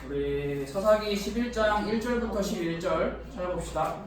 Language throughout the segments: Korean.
우리 사사기 11장 1절부터 11절 찾아봅시다.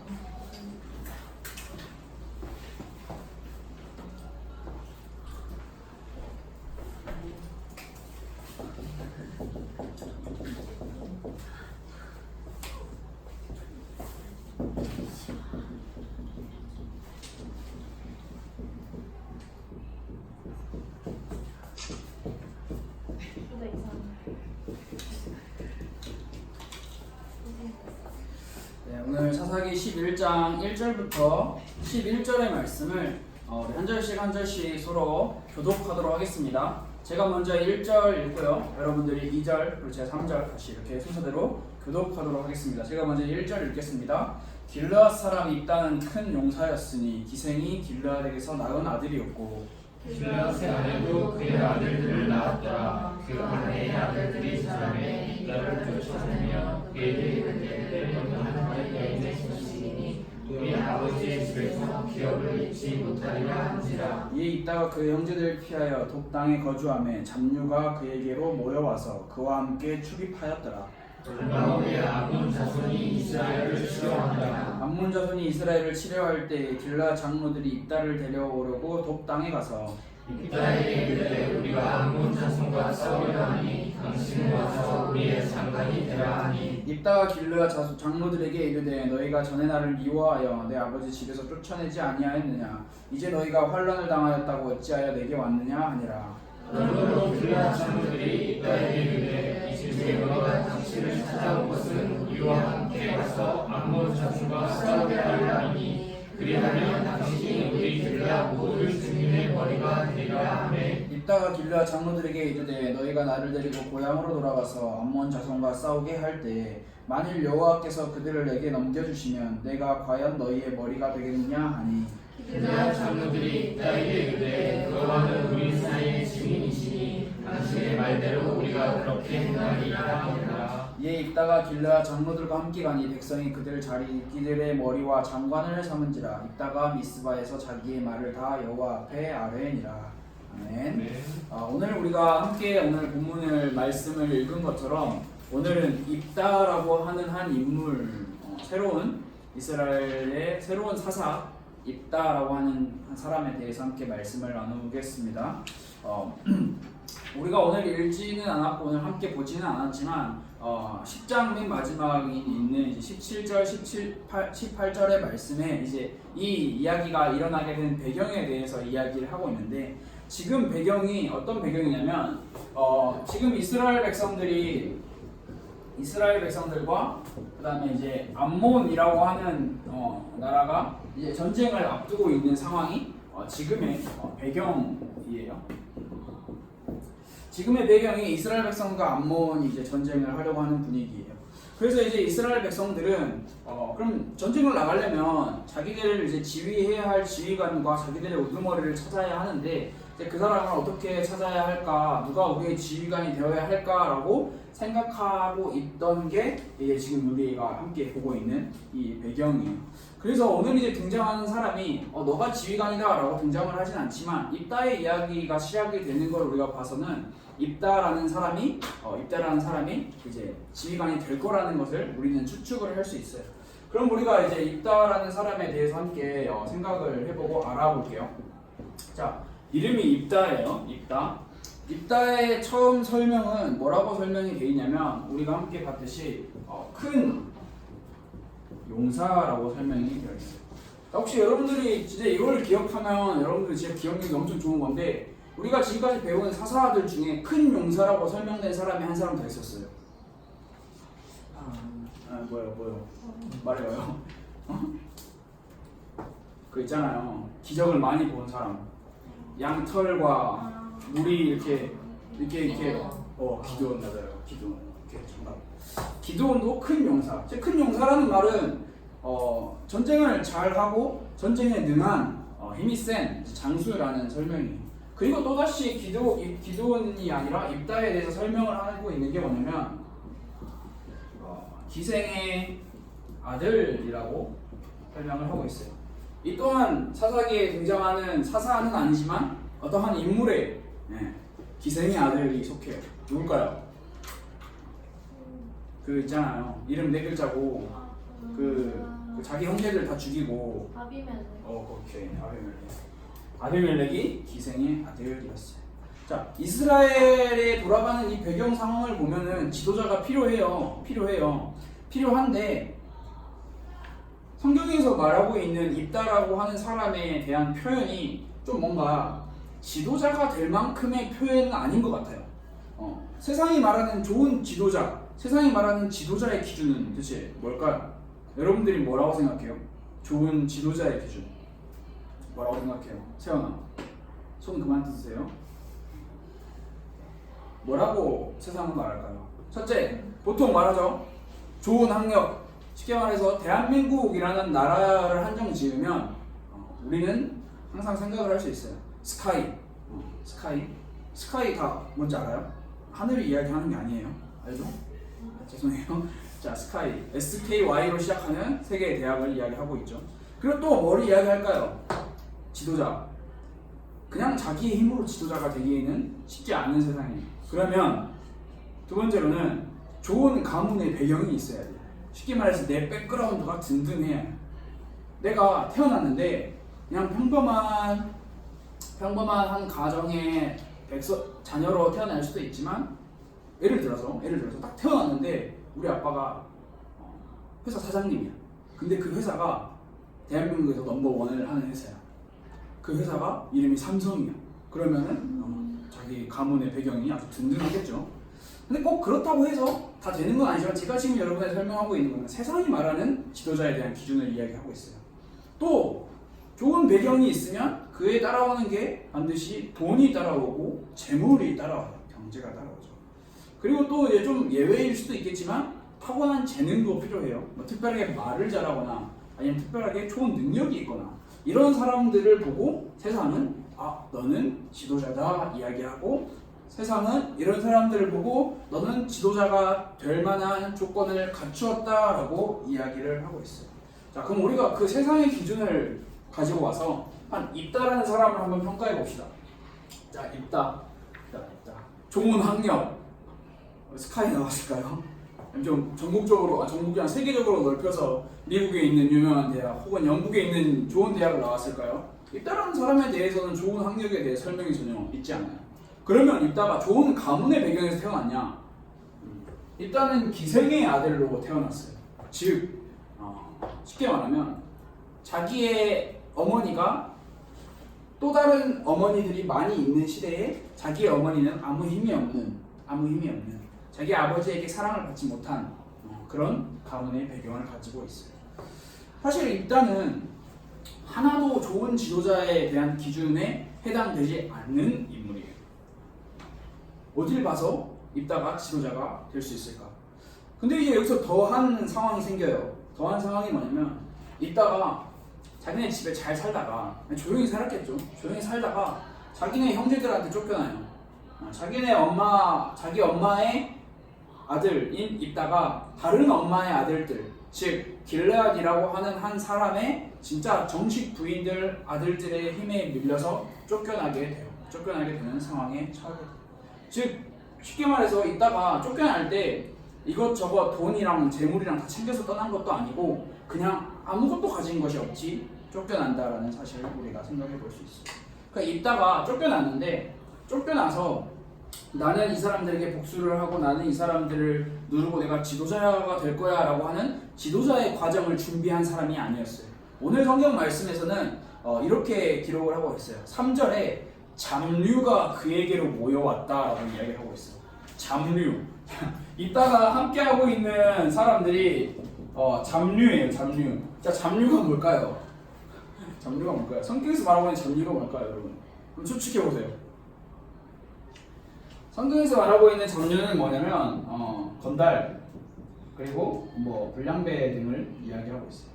오늘 사사기 11장 1절부터 11절의 말씀을 우리 한 절씩 한 절씩 서로 교독하도록 하겠습니다. 제가 먼저 1절 읽고요. 여러분들이 2절 그리고 제가 3절 다시 이렇게 순서대로 교독하도록 하겠습니다. 제가 먼저 1절 읽겠습니다. 길르앗 사람 입다는 큰 용사였으니 기생이 길르앗에게서 낳은 아들이었고 길르앗의 아내도 그의 아들들을 낳았더라. 그 아내의 아들들이 자라매 입다를 쫓아내며 그에게 이르되 너는 하나님의 여인의 자식이니 우리 아버지의 집에서 기업을 잊지 못하리라 한지라. 이에 입다가 그 형제들 피하여 독당에 거주하며 잡류가 그에게로 모여와서 그와 함께 출입하였더라. 얼마 후에 암몬 자손이 이스라엘을 치려한다. 암몬 자손이 이스라엘을 치려할 때 길르앗 장로들이 입다를 데려오려고 독당에 가서 입다에게 이르되 우리가 암몬 자손과 싸우려 하니 당신은 와서 우리의 장관이 되라 하니 입다가 길르앗 장로들에게 이르되 너희가 전에 나를 미워하여 내 아버지 집에서 쫓아내지 아니하였느냐 이제 너희가 환난을 당하였다고 어찌하여 내게 왔느냐 하니라. 그러므로 길르앗 장로들이 입다에게 이르되 이제 너희가 당신을 찾아온 것은 우리와 함께 가서 암몬 자손과 싸우게 하려 하니 그리하면 당신이 우리 길르앗 모든 주민의 머리가 되리라 하매 입다가 길르앗 장로들에게 이르되 너희가 나를 데리고 고향으로 돌아가서 암몬 자손과 싸우게 할 때 만일 여호와께서 그들을 내게 넘겨주시면 내가 과연 너희의 머리가 되겠느냐 하니 길르앗 장로들이 입다에게 이르되 여호와는 우리 사이의 증인이시니 당신의 말대로 우리가 그렇게 행하리라 하니라. 이에 입다가 길르앗 장로들과 함께 가니 백성이 그들의 머리와 장관을 삼은지라. 입다가 미스바에서 자기의 말을 다 여호와 앞에 아뢰니라. 아멘. 오늘 우리가 함께 오늘 본문을 말씀을 읽은 것처럼 오늘은 입다라고 하는 한 인물, 새로운 이스라엘의 새로운 사사 입다라고 하는 한 사람에 대해서 함께 말씀을 나누겠습니다. 우리가 오늘 읽지는 않았고 오늘 함께 보지는 않았지만 10장 맨 마지막에 있는 이제 17절, 18절의 말씀에 이제 이 이야기가 일어나게 된 배경에 대해서 이야기를 하고 있는데 지금 배경이 어떤 배경이냐면 지금 이스라엘 백성들과 그다음에 이제 암몬이라고 하는 나라가 이제 전쟁을 앞두고 있는 상황이 지금의 배경이에요. 지금의 배경이 이스라엘 백성과 암몬이 이제 전쟁을 하려고 하는 분위기예요. 그래서 이제 이스라엘 백성들은 그럼 전쟁을 나가려면 자기들을 이제 지휘해야 할 지휘관과 자기들의 우두머리를 찾아야 하는데 이제 그 사람을 어떻게 찾아야 할까, 누가 우리의 지휘관이 되어야 할까라고 생각하고 있던 게 이제 지금 우리가 함께 보고 있는 이 배경이에요. 그래서 오늘 이제 등장하는 사람이 너가 지휘관이다라고 등장을 하진 않지만 입다의 이야기가 시작이 되는 걸 우리가 봐서는 입다라는 사람이 이제 지휘관이 될 거라는 것을 우리는 추측을 할 수 있어요. 그럼 우리가 이제 입다라는 사람에 대해서 함께 생각을 해보고 알아볼게요. 자, 이름이 입다예요. 입다의 처음 설명은 뭐라고 설명이 되어 있냐면 우리가 함께 봤듯이 큰 용사라고 설명이 되어 있어요. 혹시 여러분들이 진짜 이걸 기억하면 여러분들 진짜 기억력이 엄청 좋은 건데 우리가 지금까지 배운 사사들 중에 큰 용사라고 설명된 사람이 한 사람 더 있었어요. 뭐요? 말해봐요. 그 있잖아요. 기적을 많이 본 사람. 양털과 물이 이렇게 기도원 맞아요. 기도원. 정답. 기도원도 큰 용사. 큰 용사라는 말은 전쟁을 잘 하고 전쟁에 능한 힘이 센 장수라는 설명이에요. 그리고 또다시 기도원이 아니라 입다에 대해서 설명을 하고 있는 게 뭐냐면 기생의 아들이라고 설명을 하고 있어요. 이 또한 사사기에 등장하는 사사는 아니지만 어떠한 인물의 기생의 아들이 속해요. 누굴까요? 그 있잖아요. 이름 4글자고 그 자기 형제들 다 죽이고 아비멜렉. 오케이. 아비멜렉이 기생의 아들이었어요. 자, 이스라엘에 돌아가는 이 배경 상황을 보면은 지도자가 필요한데 성경에서 말하고 있는 입다라고 하는 사람에 대한 표현이 좀 뭔가 지도자가 될 만큼의 표현은 아닌 것 같아요. 세상이 말하는 좋은 지도자, 세상이 말하는 지도자의 기준은 도대체 뭘까요? 여러분들이 뭐라고 생각해요? 좋은 지도자의 기준 뭐라고 생각해요? 세연아, 손 그만 드세요. 뭐라고 세상은 말할까요? 첫째, 보통 말하죠. 좋은 학력, 쉽게 말해서 대한민국이라는 나라를 한정 지으면 우리는 항상 생각을 할 수 있어요. 스카이 다 뭔지 알아요? 하늘이 이야기하는 게 아니에요. 알죠? 죄송해요. 자, 스카이, SKY로 시작하는 세계의 대학을 이야기하고 있죠. 그리고 또 뭘 이야기할까요? 지도자. 그냥 자기의 힘으로 지도자가 되기에는 쉽지 않은 세상이에요. 그러면 두 번째로는 좋은 가문의 배경이 있어야 돼요. 쉽게 말해서 내 백그라운드가 든든해야 해요. 내가 태어났는데 그냥 평범한 한 가정의 자녀로 태어날 수도 있지만 예를 들어서 딱 태어났는데 우리 아빠가 회사 사장님이야. 근데 그 회사가 대한민국에서 넘버원을 하는 회사야. 그 회사가 이름이 삼성이야. 그러면은 자기 가문의 배경이 아주 든든하겠죠. 근데 꼭 그렇다고 해서 다 되는 건 아니지만 제가 지금 여러분에 설명하고 있는 건 세상이 말하는 지도자에 대한 기준을 이야기하고 있어요. 또 좋은 배경이 있으면 그에 따라오는 게 반드시 돈이 따라오고 재물이 따라와요. 경제가 따라오죠. 그리고 또 이제 좀 예외일 수도 있겠지만 타고난 재능도 필요해요. 뭐 특별하게 말을 잘하거나 아니면 특별하게 좋은 능력이 있거나 이런 사람들을 보고 세상은 너는 지도자다 이야기하고 세상은 이런 사람들을 보고 너는 지도자가 될 만한 조건을 갖추었다라고 이야기를 하고 있어요. 자, 그럼 우리가 그 세상의 기준을 가지고 와서 한 입다라는 사람을 한번 평가해 봅시다. 자, 입다. 좋은 학력. 스카이 나왔을까요? 좀 전국적으로, 전국이 아니라 세계적으로 넓혀서 미국에 있는 유명한 대학 혹은 영국에 있는 좋은 대학을 나왔을까요? 입다라는 사람에 대해서는 좋은 학력에 대해 설명이 전혀 있지 않아요. 그러면 입다가 좋은 가문의 배경에서 태어났냐? 입다는 기생의 아들로 태어났어요. 즉 쉽게 말하면 자기의 어머니가 또 다른 어머니들이 많이 있는 시대에 자기의 어머니는 아무 힘이 없는 자기 아버지에게 사랑을 받지 못한 그런 가문의 배경을 가지고 있어요. 사실 입다는 하나도 좋은 지도자에 대한 기준에 해당되지 않는 인물이에요. 어딜 봐서 입다가 지도자가 될 수 있을까? 근데 이제 여기서 더한 상황이 생겨요. 더한 상황이 뭐냐면 입다가 자기네 집에 잘 살다가 조용히 살았겠죠. 조용히 살다가 자기네 형제들한테 쫓겨나요. 자기 엄마의 아들인 입다가 다른 엄마의 아들들, 즉 길르앗이라고 하는 한 사람의 진짜 정식 부인들 아들들의 힘에 밀려서 쫓겨나게 되는 상황에 처하게 돼요. 즉 쉽게 말해서 입다가 쫓겨날 때 이것저것 돈이랑 재물이랑 다 챙겨서 떠난 것도 아니고 그냥 아무것도 가진 것이 없이 쫓겨난다라는 사실을 우리가 생각해 볼 수 있어요. 그러니까 입다가 쫓겨났는데 쫓겨나서 나는 이 사람들에게 복수를 하고 나는 이 사람들을 누르고 내가 지도자가 될 거야 라고 하는 지도자의 과정을 준비한 사람이 아니었어요. 오늘 성경 말씀에서는 이렇게 기록을 하고 있어요. 3절에 잡류가 그에게로 모여왔다라고 이야기를 하고 있어요. 잡류. 이따가 함께하고 있는 사람들이 잡류예요. 잡류. 자, 잡류가 뭘까요? 잡류가 뭘까요? 성경에서 말하고 있는 잡류가 뭘까요, 여러분? 그럼 추측해보세요. 성경에서 말하고 있는 잡류는 뭐냐면 건달 그리고 뭐 불량배 등을 이야기하고 있어요.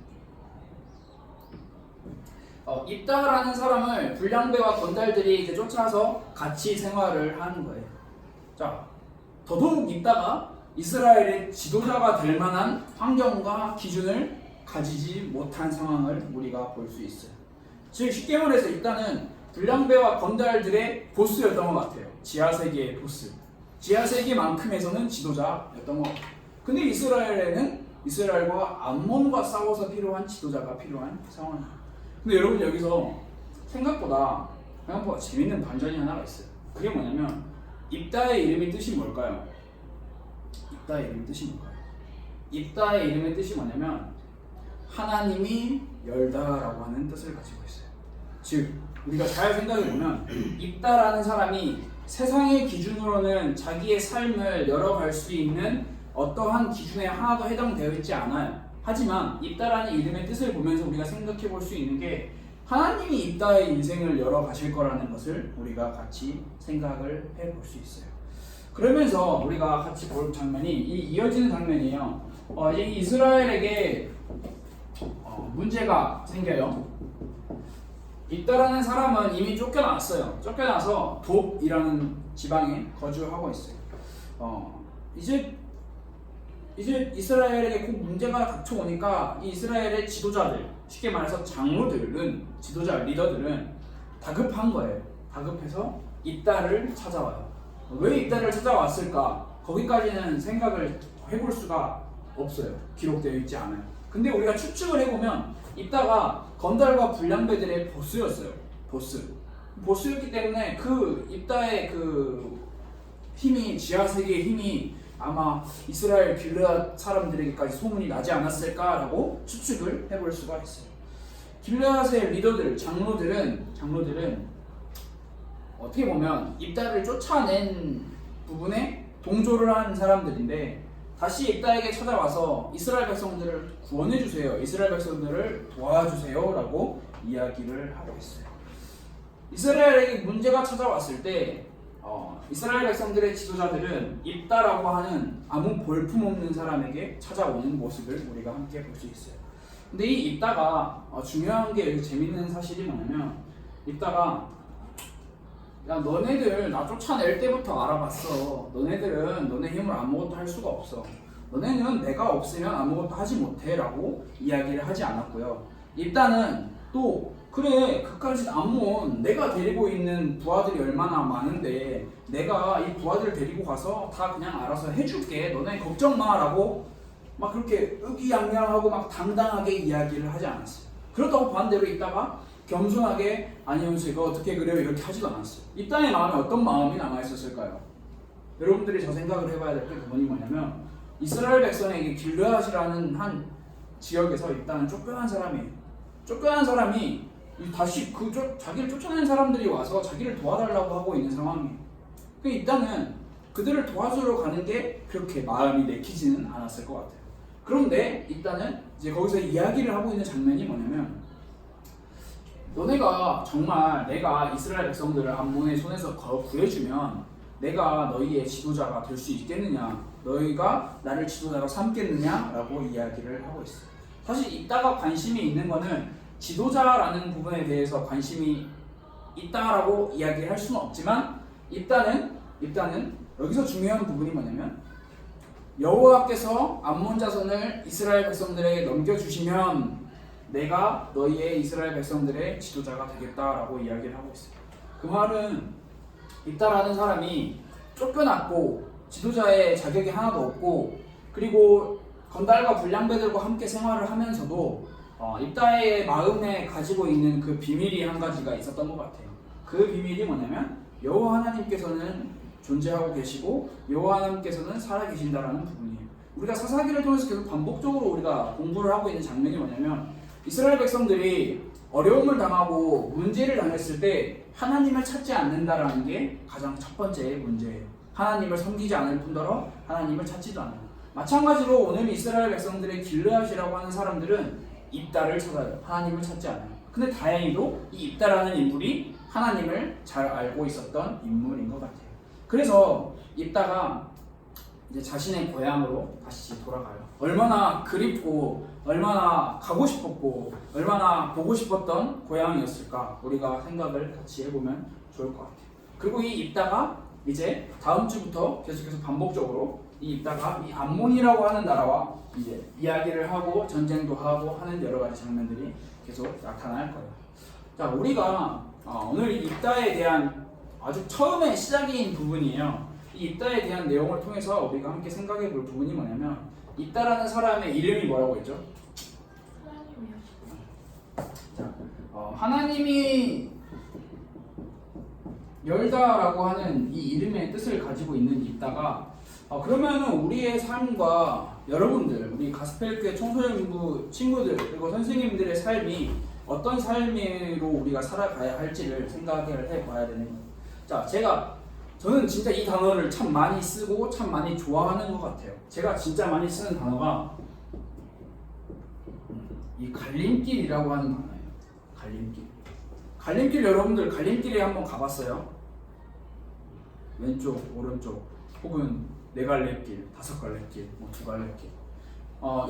입다라는 사람을 불량배와 건달들이 이제 쫓아서 같이 생활을 하는 거예요. 자, 더더욱 입다가 이스라엘의 지도자가 될 만한 환경과 기준을 가지지 못한 상황을 우리가 볼 수 있어요. 즉 쉽게 말해서 입다는 불량배와 건달들의 보스였던 것 같아요. 지하세계의 보스. 지하세계만큼에서는 지도자였던 것 같아요. 근데 이스라엘에는 이스라엘과 암몬과 싸워서 필요한 지도자가 필요한 상황이에요. 근데 여러분 여기서 생각보다 재밌는 반전이 하나가 있어요. 그게 뭐냐면 입다의 이름의 뜻이 뭘까요? 입다의 이름의 뜻이 뭘까요? 입다의 이름의 뜻이 뭐냐면 하나님이 열다라고 하는 뜻을 가지고 있어요. 즉 우리가 잘 생각해보면 입다라는 사람이 세상의 기준으로는 자기의 삶을 열어갈 수 있는 어떠한 기준에 하나도 해당되어 있지 않아요. 하지만 입다라는 이름의 뜻을 보면서 우리가 생각해 볼 수 있는 게 하나님이 입다의 인생을 열어가실 거라는 것을 우리가 같이 생각을 해볼 수 있어요. 그러면서 우리가 같이 볼 장면이 이어지는 장면이에요. 이 이스라엘에게 문제가 생겨요. 입다라는 사람은 이미 쫓겨났어요. 쫓겨나서 돕이라는 지방에 거주하고 있어요. 이제 이스라엘에게 꼭 문제가 닥쳐오니까 이 이스라엘의 지도자들, 쉽게 말해서 장로들은, 지도자 리더들은 다급한 거예요. 다급해서 입다를 찾아와요. 왜 입다를 찾아왔을까? 거기까지는 생각을 해볼 수가 없어요. 기록되어 있지 않아요. 근데 우리가 추측을 해보면 입다가 건달과 불량배들의 보스였어요. 보스였기 때문에 그 입다의 그 힘이, 지하 세계의 힘이 아마 이스라엘 길르앗 사람들에게까지 소문이 나지 않았을까라고 추측을 해볼 수가 있어요. 길르앗의 리더들, 장로들은 어떻게 보면 입다를 쫓아낸 부분에 동조를 한 사람들인데 다시 입다에게 찾아와서 이스라엘 백성들을 구원해 주세요. 이스라엘 백성들을 도와주세요. 라고 이야기를 하고 있어요. 이스라엘에게 문제가 찾아왔을 때 이스라엘 백성들의 지도자들은 입다라고 하는 아무 볼품없는 사람에게 찾아오는 모습을 우리가 함께 볼 수 있어요. 근데 이 입다가 중요한 게 여기 재밌는 사실이 뭐냐면 입다가 야 너네들 나 쫓아낼 때부터 알아봤어. 너네들은 너네 힘으로 아무것도 할 수가 없어. 너네는 내가 없으면 아무것도 하지 못해 라고 이야기를 하지 않았고요. 입다는 또 그래 그까짓 암몬 내가 데리고 있는 부하들이 얼마나 많은데 내가 이 부하들을 데리고 가서 다 그냥 알아서 해줄게. 너네 걱정 마 라고 막 그렇게 의기양양하고 막 당당하게 이야기를 하지 않았어요. 그렇다고 반대로 입다가 겸손하게 아니요 제가 어떻게 그래요 이렇게 하지도 않았어요. 입다의 마음에 어떤 마음이 남아있었을까요? 여러분들이 저 생각을 해봐야 될 게 그분이 뭐냐면 이스라엘 백성에게 길르앗이라는 한 지역에서 입다는 쫓겨난 사람이에요. 쫓겨난 사람이 다시 자기를 쫓아낸 사람들이 와서 자기를 도와달라고 하고 있는 상황이에요. 입다는 그들을 도와주러 가는 게 그렇게 마음이 내키지는 않았을 것 같아요. 그런데 입다는 이제 거기서 이야기를 하고 있는 장면이 뭐냐면 너네가 정말 내가 이스라엘 백성들을 암몬의 손에서 구해주면 내가 너희의 지도자가 될 수 있겠느냐? 너희가 나를 지도자로 삼겠느냐? 라고 이야기를 하고 있어요. 사실 입다가 관심이 있는 거는 지도자라는 부분에 대해서 관심이 있다라고 이야기할 수는 없지만 입다는 여기서 중요한 부분이 뭐냐면 여호와께서 암몬 자손을 이스라엘 백성들에게 넘겨주시면 내가 너희의 이스라엘 백성들의 지도자가 되겠다라고 이야기를 하고 있어요. 그 말은 입다라는 사람이 쫓겨났고 지도자의 자격이 하나도 없고 그리고 건달과 불량배들과 함께 생활을 하면서도 입다의 마음에 가지고 있는 그 비밀이 한 가지가 있었던 것 같아요. 그 비밀이 뭐냐면 여호와 하나님께서는 존재하고 계시고 여호와 하나님께서는 살아계신다라는 부분이에요. 우리가 사사기를 통해서 계속 반복적으로 우리가 공부를 하고 있는 장면이 뭐냐면 이스라엘 백성들이 어려움을 당하고 문제를 당했을 때 하나님을 찾지 않는다라는 게 가장 첫 번째 문제예요. 하나님을 섬기지 않을 뿐더러 하나님을 찾지도 않아요. 마찬가지로 오늘 이스라엘 백성들의 길르앗이라고 하는 사람들은 입다를 찾아요. 하나님을 찾지 않아요. 근데 다행히도 이 입다라는 인물이 하나님을 잘 알고 있었던 인물인 것 같아요. 그래서 입다가 이제 자신의 고향으로 다시 돌아가요. 얼마나 그립고 얼마나 가고 싶었고 얼마나 보고 싶었던 고향이었을까 우리가 생각을 같이 해보면 좋을 것 같아요. 그리고 이 입다가 이제 다음 주부터 계속해서 반복적으로 이 입다가 이 암몬이라고 하는 나라와 이제 이야기를 하고 전쟁도 하고 하는 여러 가지 장면들이 계속 나타날 거예요. 자, 우리가 오늘 이 입다에 대한 아주 처음에 시작인 부분이에요. 이 있다에 대한 내용을 통해서 우리가 함께 생각해 볼 부분이 뭐냐면 있다라는 사람의 이름이 뭐라고 했죠? 하나님이요. 자, 하나님이 열다라고 하는 이 이름의 뜻을 가지고 있는 있다가 그러면은 우리의 삶과 여러분들, 우리 가스펠교회 청소년부 친구들 그리고 선생님들의 삶이 어떤 삶으로 우리가 살아가야 할지를 생각을 해봐야 되는 거예요. 자, 저는 진짜 이 단어를 참 많이 쓰고 참 많이 좋아하는 것 같아요. 제가 진짜 많이 쓰는 단어가 이 갈림길이라고 하는 단어예요. 갈림길. 갈림길 여러분들 갈림길에 한번 가봤어요? 왼쪽, 오른쪽, 혹은 네 갈래길, 다섯 갈래길, 두 갈래길.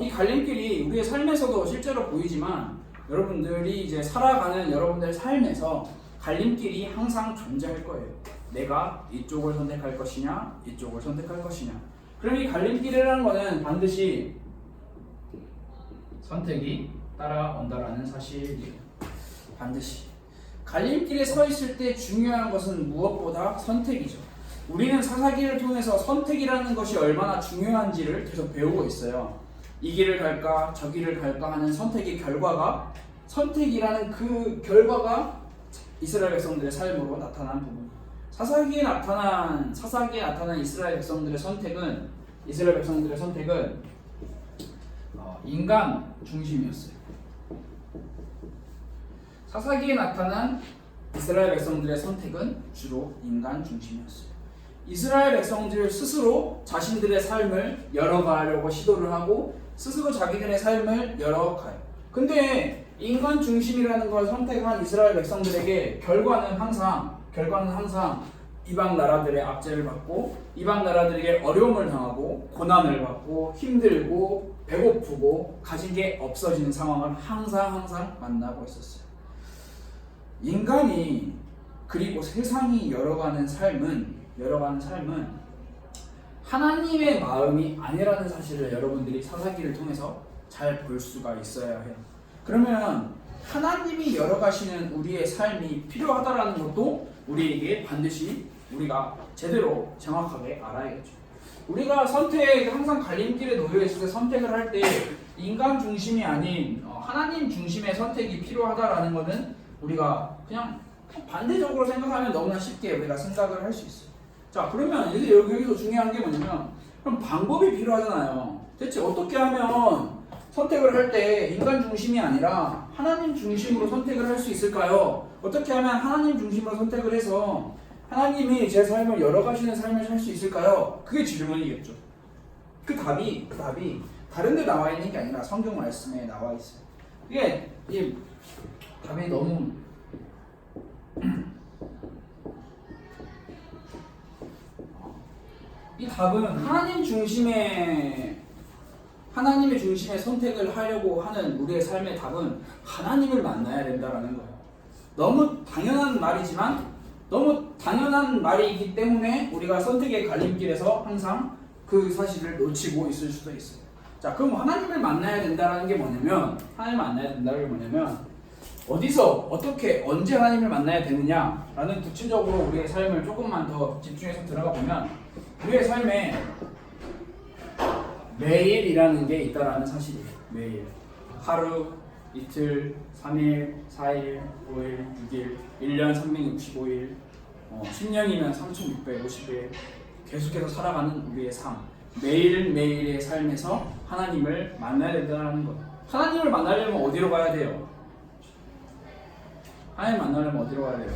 이 갈림길이 우리의 삶에서도 실제로 보이지만 여러분들이 이제 살아가는 여러분들의 삶에서 갈림길이 항상 존재할 거예요. 내가 이쪽을 선택할 것이냐, 이쪽을 선택할 것이냐. 그럼 이 갈림길이라는 거는 반드시 선택이 따라온다라는 사실이에요. 반드시. 갈림길에 서 있을 때 중요한 것은 무엇보다 선택이죠. 우리는 사사기를 통해서 선택이라는 것이 얼마나 중요한지를 계속 배우고 있어요. 이 길을 갈까 저 길을 갈까 하는 선택이라는 그 결과가 이스라엘 백성들의 삶으로 나타난 부분. 사사기에 나타난 이스라엘 백성들의 선택은 인간 중심이었어요. 사사기에 나타난 이스라엘 백성들의 선택은 주로 인간 중심이었어요. 이스라엘 백성들 스스로 자신들의 삶을 열어가려고 시도를 하고 스스로 자기들의 삶을 열어가요. 근데 인간 중심이라는 걸 선택한 이스라엘 백성들에게 결과는 항상 이방 나라들의 압제를 받고 이방 나라들에게 어려움을 당하고 고난을 받고 힘들고 배고프고 가진 게 없어지는 상황을 항상 만나고 있었어요. 인간이 그리고 세상이 열어가는 삶은 하나님의 마음이 아니라는 사실을 여러분들이 사사기를 통해서 잘 볼 수가 있어야 해요. 그러면 하나님이 열어가시는 우리의 삶이 필요하다라는 것도 우리에게 반드시 우리가 제대로 정확하게 알아야겠죠. 우리가 항상 갈림길에 놓여 있을 때 선택을 할 때 인간 중심이 아닌 하나님 중심의 선택이 필요하다라는 것은 우리가 그냥 반대적으로 생각하면 너무나 쉽게 우리가 생각을 할 수 있어요. 자, 그러면 여기서 중요한 게 뭐냐면 그럼 방법이 필요하잖아요. 대체 어떻게 하면 선택을 할 때 인간 중심이 아니라 하나님 중심으로 선택을 할 수 있을까요? 어떻게 하면 하나님 중심으로 선택을 해서 하나님이 제 삶을 열어가시는 삶을 살 수 있을까요? 그게 질문이겠죠. 그 답이 다른 데 나와 있는 게 아니라 성경 말씀에 나와 있어요. 이게 이 답이 너무 이 답은 하나님의 중심의 선택을 하려고 하는 우리의 삶의 답은 하나님을 만나야 된다라는 거예요. 너무 당연한 말이기 때문에 우리가 선택의 갈림길에서 항상 그 사실을 놓치고 있을 수도 있어요. 자, 그럼 하나님을 만나야 된다는 게 뭐냐면 어디서 어떻게 언제 하나님을 만나야 되느냐라는 구체적으로 우리의 삶을 조금만 더 집중해서 들어가 보면 우리의 삶에 매일이라는 게 있다라는 사실이에요. 매일. 하루, 이틀, 3일, 4일, 5일, 6일, 1년 365일, 10년이면 3650일 계속해서 살아가는 우리의 삶. 매일매일의 삶에서 하나님을 만나야 된다는 거예요. 하나님을 만나려면 어디로 가야 돼요? 하나님 만나려면 어디로 가야 돼요?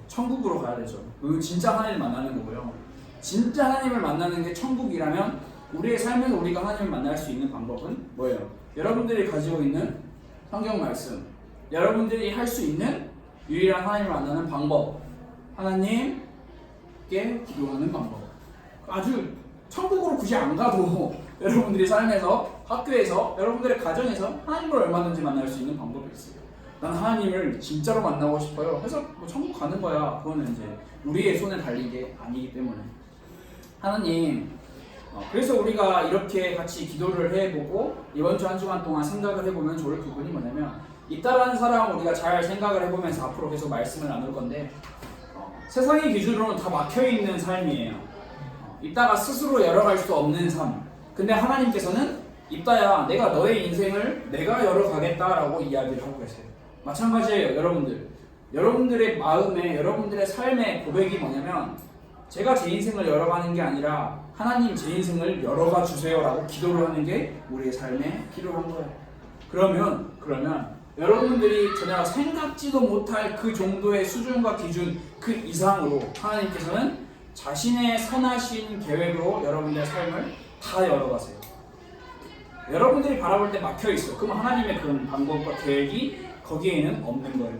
천국으로 가야 되죠. 진짜 하나님을 만나는 거고요. 진짜 하나님을 만나는 게 천국이라면 우리의 삶에서 우리가 하나님을 만날 수 있는 방법은 뭐예요? 여러분들이 가지고 있는 성경 말씀, 여러분들이 할 수 있는 유일한 하나님을 만나는 방법, 하나님께 기도하는 방법. 아주 천국으로 굳이 안 가도 여러분들이 삶에서, 학교에서, 여러분들의 가정에서 하나님을 얼마든지 만날 수 있는 방법이 있어요. 난 하나님을 진짜로 만나고 싶어요. 그래서 천국 가는 거야. 그거는 이제 우리의 손에 달린 게 아니기 때문에. 하나님, 그래서 우리가 이렇게 같이 기도를 해보고 이번 주 한 주간 동안 생각을 해보면 좋을 부분이 뭐냐면 있다라는 사람은 우리가 잘 생각을 해보면서 앞으로 계속 말씀을 나눌 건데 세상의 기준으로는 다 막혀있는 삶이에요. 입다가 스스로 열어갈 수 없는 삶. 근데 하나님께서는 입다야 내가 너의 인생을 내가 열어가겠다라고 이야기를 하고 계세요. 마찬가지예요. 여러분들의 마음에 여러분들의 삶의 고백이 뭐냐면 제가 제 인생을 열어가는 게 아니라 하나님 제 인생을 열어가 주세요라고 기도를 하는 게 우리의 삶에 필요한 거예요. 그러면 여러분들이 전혀 생각지도 못할 그 정도의 수준과 기준 그 이상으로 하나님께서는 자신의 선하신 계획으로 여러분들의 삶을 다 열어가세요. 여러분들이 바라볼 때 막혀있어. 그럼 하나님의 그런 방법과 계획이 거기에는 없는 거예요.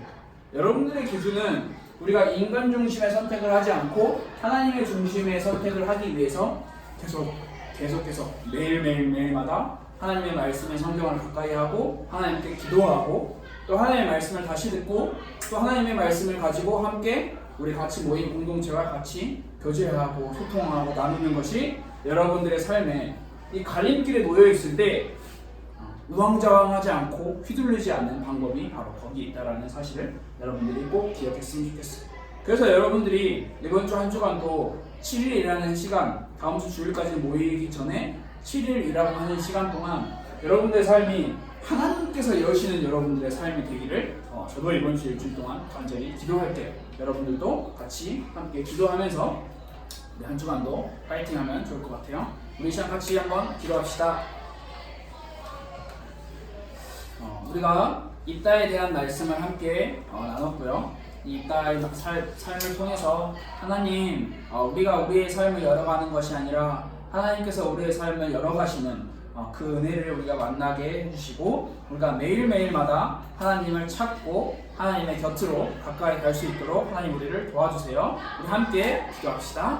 여러분들의 기준은 우리가 인간 중심의 선택을 하지 않고 하나님의 중심의 선택을 하기 위해서 계속해서 매일마다 하나님의 말씀의 성경을 가까이 하고 하나님께 기도하고 또 하나님의 말씀을 다시 듣고 또 하나님의 말씀을 가지고 함께 우리 같이 모인 공동체와 같이 교제하고 소통하고 나누는 것이 여러분들의 삶에 이 갈림길에 놓여 있을 때 우왕좌왕하지 않고 휘둘리지 않는 방법이 바로 거기 있다라는 사실을 여러분들이 꼭 기억했으면 좋겠어요. 그래서 여러분들이 이번 주 한 주간도 7일이라는 시간, 다음 주 주일까지 모이기 전에 7일이라고 하는 시간 동안 여러분들의 삶이 하나님께서 여시는 여러분들의 삶이 되기를 저도 이번 주 일주일 동안 간절히 기도할게요. 여러분들도 같이 함께 기도하면서 우리 한 주간도 파이팅하면 좋을 것 같아요. 우리 시간 같이 한번 기도합시다. 우리가 입다에 대한 말씀을 함께 나눴고요. 이 입다의 삶을 통해서 하나님 우리가 우리의 삶을 열어가는 것이 아니라 하나님께서 우리의 삶을 열어가시는 그 은혜를 우리가 만나게 해주시고 우리가 매일매일마다 하나님을 찾고 하나님의 곁으로 가까이 갈 수 있도록 하나님 우리를 도와주세요. 우리 함께 기도합시다.